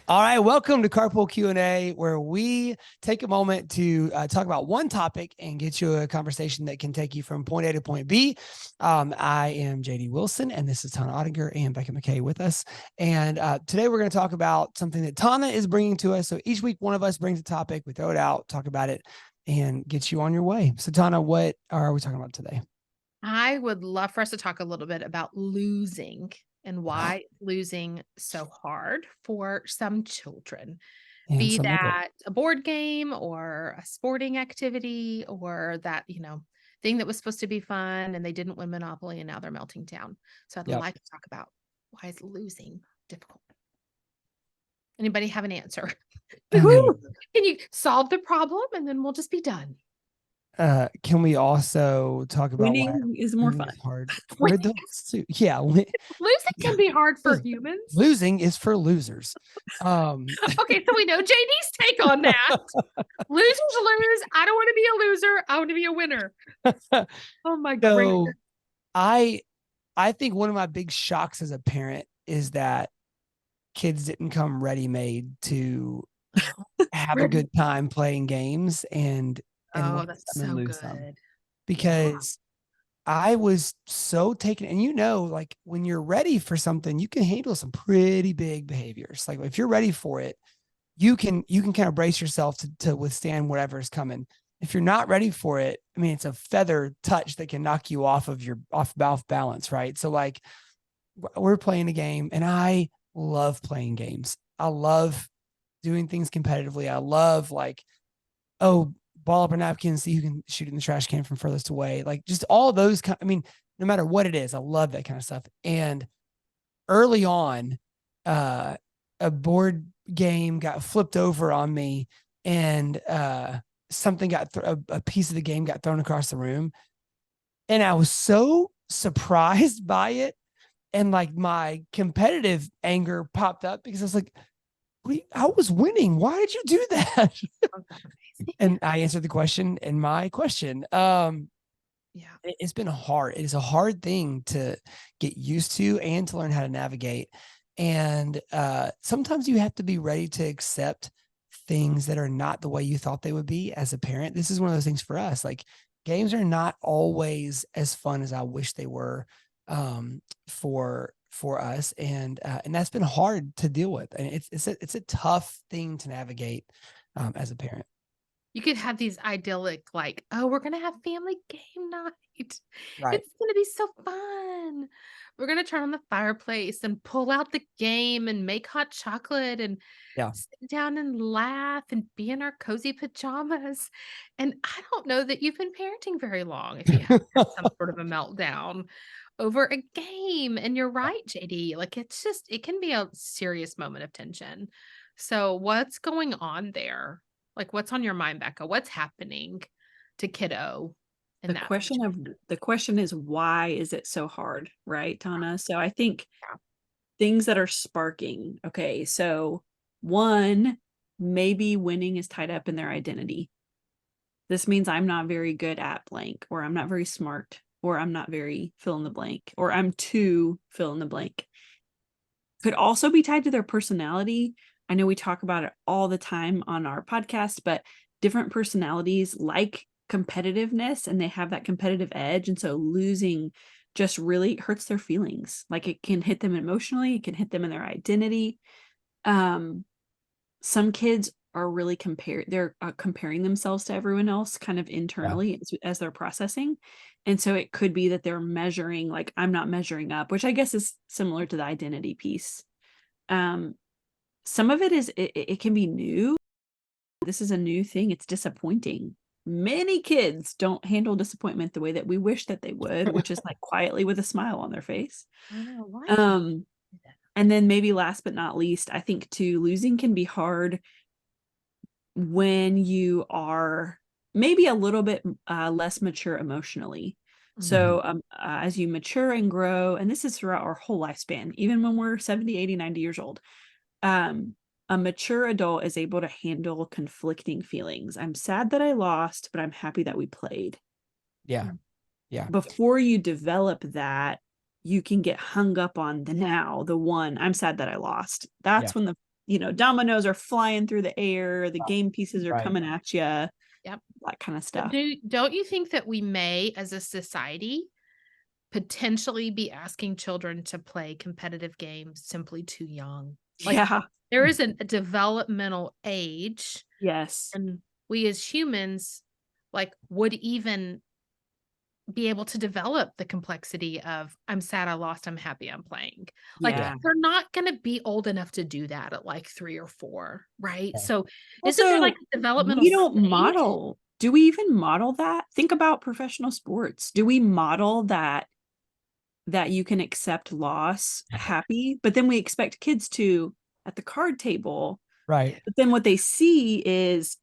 All right, welcome to Carpool Q&A, where we take a moment to talk about one topic and get you a conversation that can take you from point A to point B. I am JD Wilson, and this is Tona Ottinger and Becca McKay with us. And today we're going to talk about something that Tona is bringing to us. So each week, one of us brings a topic, we throw it out, talk about it, and get you on your way. So Tona, what are we talking about today? I would love for us to talk a little bit about losing and why losing so hard for some children, And be some adult. that a board game or a sporting activity or that, thing that was supposed to be fun and they didn't win Monopoly and now they're melting down. So I'd Yep. like to talk about why is losing difficult? Anybody have an answer? I mean, Can you solve the problem and then we'll just be done? can we also talk about why Winning is more winning fun. is hard for adults too? Yeah. Losing can be hard for humans. Losing is for losers. Okay, so we know JD's take on that. Losers lose. I don't want to be a loser. I want to be a winner. Oh my So goodness. I think one of my big shocks as a parent is that kids didn't come ready-made to have a good time playing games and Oh, win that's some and so lose some. good. Because I was so taken, and like when you're ready for something, you can handle some pretty big behaviors. Like if you're ready for it, you can kind of brace yourself to withstand whatever's coming. If you're not ready for it, I mean, it's a feather touch that can knock you off balance, right? So like we're playing a game, and I love playing games. I love doing things competitively. I love like, oh, ball up a napkin, see who can shoot it in the trash can from furthest away. Like just all those I mean, no matter what it is, I love that kind of stuff. And early on, a board game got flipped over on me, and something a piece of the game got thrown across the room, and I was so surprised by it, and like my competitive anger popped up because I was like, I was winning. Why did you do that? And I answered the question in my question. Yeah. It's been hard. It is a hard thing to get used to and to learn how to navigate. And sometimes you have to be ready to accept things that are not the way you thought they would be as a parent. This is one of those things for us. Like games are not always as fun as I wish they were for us, and that's been hard to deal with. And it's a tough thing to navigate as a parent. You could have these idyllic, like, oh, we're going to have family game night. Right. It's going to be so fun. We're going to turn on the fireplace and pull out the game and make hot chocolate and Yeah. sit down and laugh and be in our cozy pajamas. And I don't know that you've been parenting very long if you have some sort of a meltdown over a game. And you're right, JD. Like it can be a serious moment of tension. So what's going on there? Like, what's on your mind, Becca? What's happening to kiddo in that situation? The question is, why is it so hard, right, Tana? So I think things that are sparking. Okay, so one, maybe winning is tied up in their identity. This means I'm not very good at blank, or I'm not very smart, or I'm not very fill in the blank, or I'm too fill in the blank. Could also be tied to their personality. I know we talk about it all the time on our podcast, but different personalities like competitiveness and they have that competitive edge. And so losing just really hurts their feelings. Like it can hit them emotionally, it can hit them in their identity. Some kids are really comparing themselves to everyone else kind of internally as they're processing. And so it could be that they're measuring, like, I'm not measuring up, which I guess is similar to the identity piece. Some of it is, it can be new. This is a new thing. It's disappointing. Many kids don't handle disappointment the way that we wish that they would, which is like quietly with a smile on their face. I know, why? And then maybe last but not least, I think too, losing can be hard when you are maybe a little bit less mature emotionally. So as you mature and grow, and this is throughout our whole lifespan, even when we're 70, 80, 90 years old, a mature adult is able to handle conflicting feelings. I'm sad that I lost, but I'm happy that we played. Yeah. Yeah. Before you develop that, you can get hung up on the now, the one, I'm sad that I lost. That's when dominoes are flying through the air, the game pieces are Right. coming at you. Yep. That kind of But stuff. don't you think that we may, as a society, potentially be asking children to play competitive games simply too young? Like, Yeah. there is a developmental age, Yes. and we as humans, like, would even be able to develop the complexity of, I'm sad I lost, I'm happy I'm playing. Like, Yeah. they're not gonna be old enough to do that at, like, 3 or 4, right? Yeah. So, isn't there, Also, like, a developmental we don't stage? model. Do we even model that? Think about professional sports. Do we model that you can accept loss happy? But then we expect kids to at the card table. Right. But then what they see is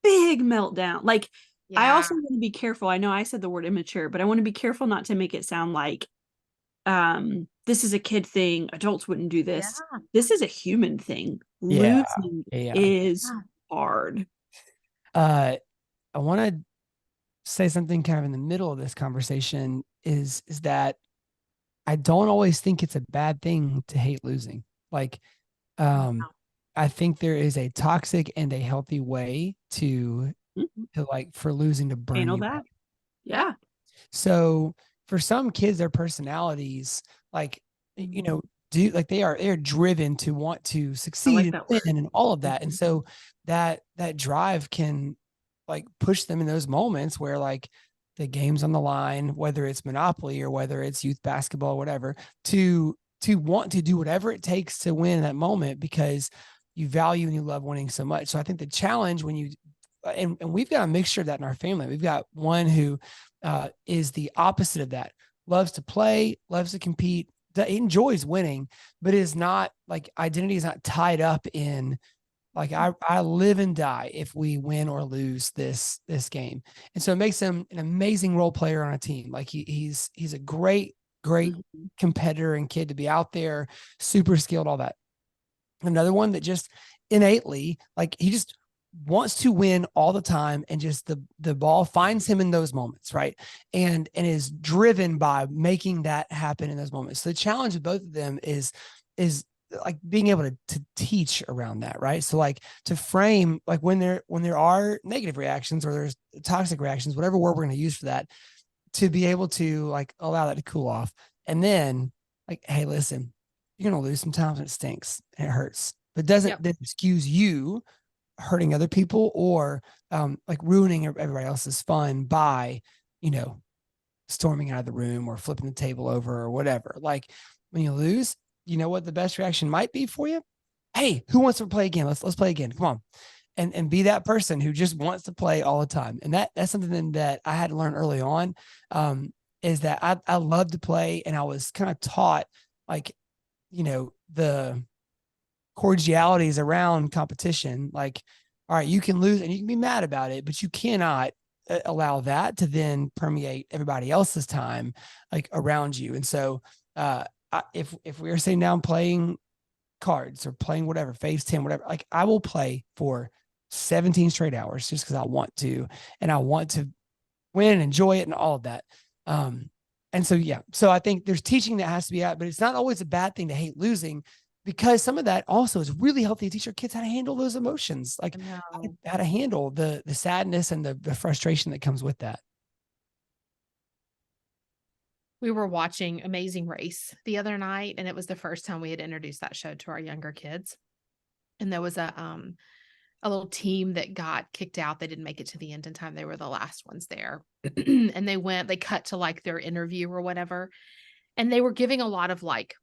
big meltdown. Like, I Yeah. also want to be careful. I know I said the word immature, but I want to be careful not to make it sound like this is a kid thing. Adults wouldn't do this. Yeah. This is a human thing. Yeah. Losing Yeah. is Yeah. hard. I want to say something kind of in the middle of this conversation is that I don't always think it's a bad thing to hate losing. Like, I think there is a toxic and a healthy way to like for losing to burn Handle you that. out. Yeah. So for some kids, their personalities, like, do like they're driven to want to succeed and that win word. and all of that. And so that drive can like push them in those moments where like the game's on the line, whether it's Monopoly or whether it's youth basketball, or whatever, to want to do whatever it takes to win that moment because you value and you love winning so much. So I think the challenge when you and we've got a mixture of that in our family. We've got one who is the opposite of that, loves to play, loves to compete, enjoys winning, but is not like identity is not tied up in like I live and die if we win or lose this game. And so it makes him an amazing role player on a team. Like he's a great competitor and kid to be out there, super skilled, all that. Another one that just innately, like he just wants to win all the time and just the ball finds him in those moments, right? And is driven by making that happen in those moments. So the challenge with both of them is like being able to teach around that, right? So like to frame like when there are negative reactions or there's toxic reactions, whatever word we're going to use for that, to be able to like allow that to cool off. And then like, hey, listen, you're going to lose sometimes and it stinks and it hurts, but doesn't that excuse you hurting other people or like ruining everybody else's fun by, storming out of the room or flipping the table over or whatever. Like when you lose, you know what the best reaction might be for you? Hey, who wants to play again? Let's play again. Come on. And be that person who just wants to play all the time. And that's something that I had to learn early on, is that I love to play. And I was kind of taught like, the cordialities around competition. Like, all right, you can lose and you can be mad about it, but you cannot allow that to then permeate everybody else's time like around you. And so if we are sitting down playing cards or playing whatever, phase 10, whatever, like I will play for 17 straight hours just because I want to, and I want to win and enjoy it and all of that. And so, yeah, so I think there's teaching that has to be out, but it's not always a bad thing to hate losing because some of that also is really healthy to teach our kids how to handle those emotions, like how to handle the sadness and the frustration that comes with that. We were watching Amazing Race the other night, and it was the first time we had introduced that show to our younger kids. And there was a little team that got kicked out. They didn't make it to the end in time. They were the last ones there. And they cut to like their interview or whatever. And they were giving a lot of like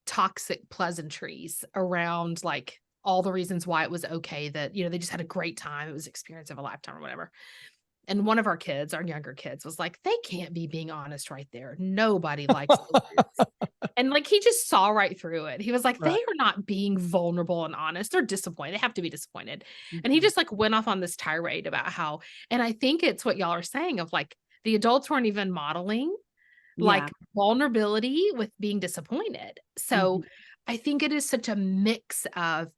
toxic pleasantries around like all the reasons why it was okay that, they just had a great time. It was experience of a lifetime or whatever. And one of our kids, our younger kids, was like, they can't be being honest right there. Nobody likes this. And like he just saw right through it. He was like, they are not being vulnerable and honest. They're disappointed. They have to be disappointed. And he just like went off on this tirade about how, and I think it's what y'all are saying of like the adults weren't even modeling like vulnerability with being disappointed. So I think it is such a mix of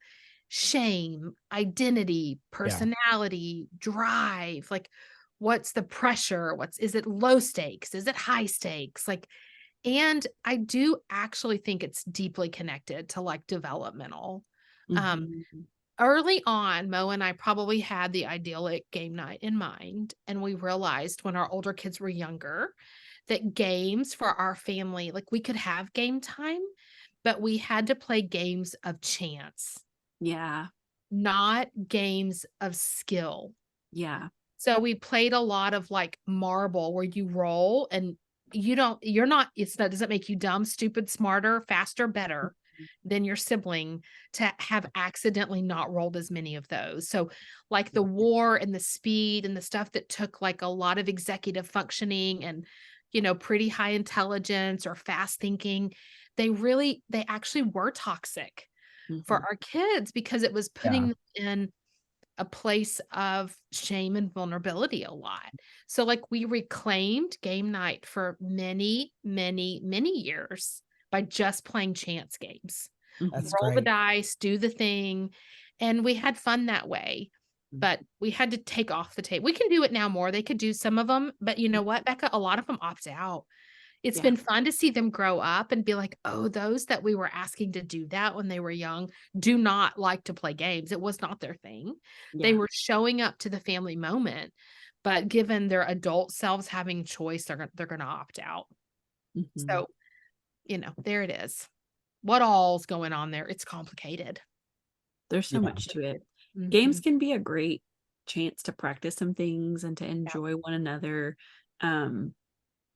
shame, identity, personality, drive, like what's the pressure? Is it low stakes? Is it high stakes? Like, and I do actually think it's deeply connected to like developmental Um, Mhm. early on, Mo and I probably had the idyllic game night in mind, and we realized when our older kids were younger that games for our family, like we could have game time, but we had to play games of chance, Yeah. not games of skill. Yeah. So we played a lot of like marble where you roll and you're not, it's not, doesn't make you dumb, stupid, smarter, faster, better than your sibling to have accidentally not rolled as many of those. So like the war and the speed and the stuff that took like a lot of executive functioning and, pretty high intelligence or fast thinking, they actually were toxic for Mhm. our kids because it was Yeah. putting them in a place of shame and vulnerability a lot. So like we reclaimed game night for many, many, many years by just playing chance games. That's Mhm. Roll the great. dice, do the thing, and we had fun that way. But we had to take off the tape. We can do it now more. They could do some of them, but you know what, Becca? A lot of them opt out. It's Yeah. been fun to see them grow up and be like, oh, those that we were asking to do that when they were young do not like to play games. It was not their thing. They Yeah. were showing up to the family moment, but given their adult selves having choice, they're going to opt out. Mhm. So, there it is. What all's going on there? It's complicated. There's so Yeah. much to it. Games Mhm. can be a great chance to practice some things and to Yeah. enjoy one another. Um,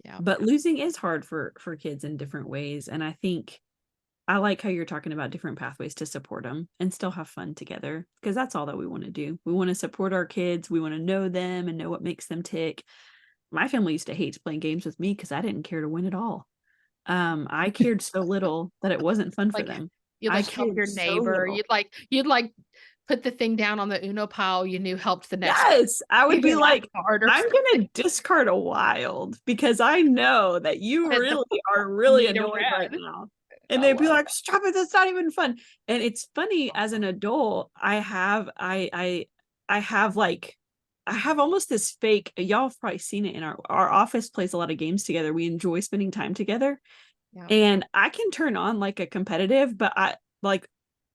Yeah. but losing is hard for kids in different ways. And I think I like how you're talking about different pathways to support them and still have fun together because that's all that we want to do. We want to support our kids. We want to know them and know what makes them tick. My family used to hate playing games with me because I didn't care to win at all. I cared so little that it wasn't fun for Like them. you'd I like help cared your so neighbor. little. You'd like put the thing down on the Uno pile you knew helped the next Yes, I would either be last like, card or I'm something. gonna discard a wild because I know that you That the really are really need a annoyed right red. now. And I they'd be love like, stop it, that's not even fun. And it's funny as an adult, I have like I have almost this fake, y'all have probably seen it in our office plays a lot of games together. We enjoy spending time together. Yeah. And I can turn on like a competitive, but I like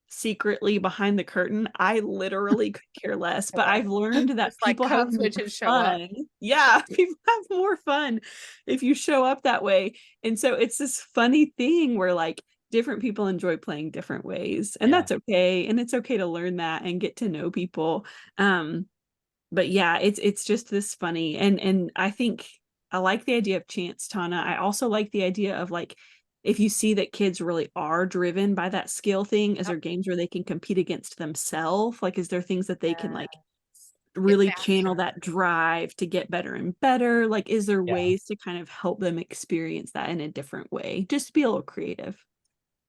secretly behind the curtain, I literally could care less. But I've learned that Just like people have code more switch and show up. fun. Yeah, people have more fun if you show up that way. And so it's this funny thing where like different people enjoy playing different ways. And Yeah. that's okay. And it's okay to learn that and get to know people. But yeah, it's just this funny. And I think I like the idea of chance, Tana. I also like the idea of like if you see that kids really are driven by that skill thing, is Yep. there games where they can compete against themselves? Like, is there things that they can like Get really channel faster. that drive to get better and better? Like, is there Yeah. ways to kind of help them experience that in a different way? Just to be a little creative.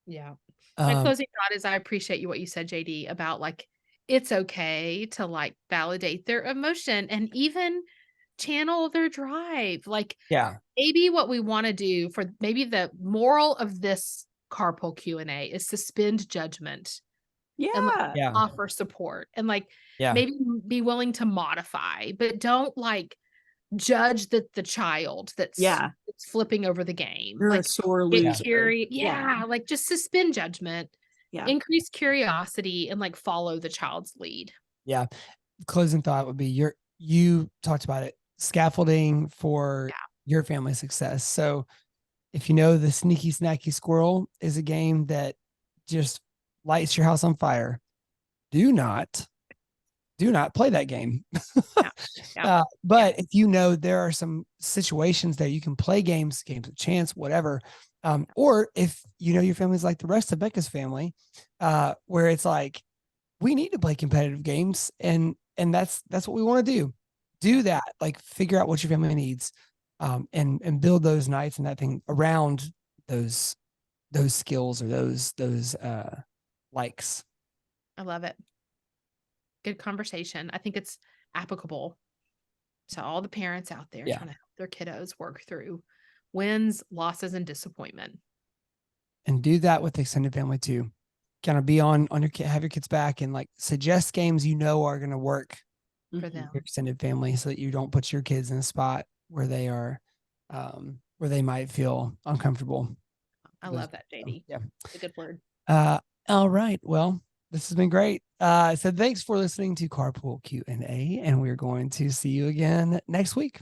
Yeah. My Um, closing thought is I appreciate you what you said, JD, about like it's okay to like validate their emotion and even channel their drive. Like yeah. maybe what we want to do for maybe the moral of this carpool Q&A is suspend judgment and like Yeah. Yeah. offer support and like Yeah. maybe be willing to modify, but don't like judge the child Yeah. that's flipping over the game. You're a Like sore get Yeah. loser. curious. Yeah. Yeah, like just suspend judgment, Yeah. increase curiosity, and like follow the child's lead. Yeah. Closing thought would be you talked about it, scaffolding for Yeah. your family success. So if you know the sneaky snacky squirrel is a game that just lights your house on fire, do not play that game. Yeah. Yeah. Yeah. But if you know there are some situations that you can play games of chance, whatever. Or if you know your family's like the rest of Becca's family, where it's like we need to play competitive games, and that's what we want to do. Do that, like figure out what your family needs, and build those nights and that thing around those skills or those likes. I love it. Good conversation. I think it's applicable to all the parents out there Yeah. trying to help their kiddos work through wins, losses, and disappointment. And do that with extended family too. Kind of be on your kid, have your kids back and like suggest games you know are going to work For Mhm. them. your extended family so that you don't put your kids in a spot where they are where they might feel uncomfortable. I love that, JD. Yeah. It's a good word. All right. Well, This has been great. So thanks for listening to Carpool Q&A, and we're going to see you again next week.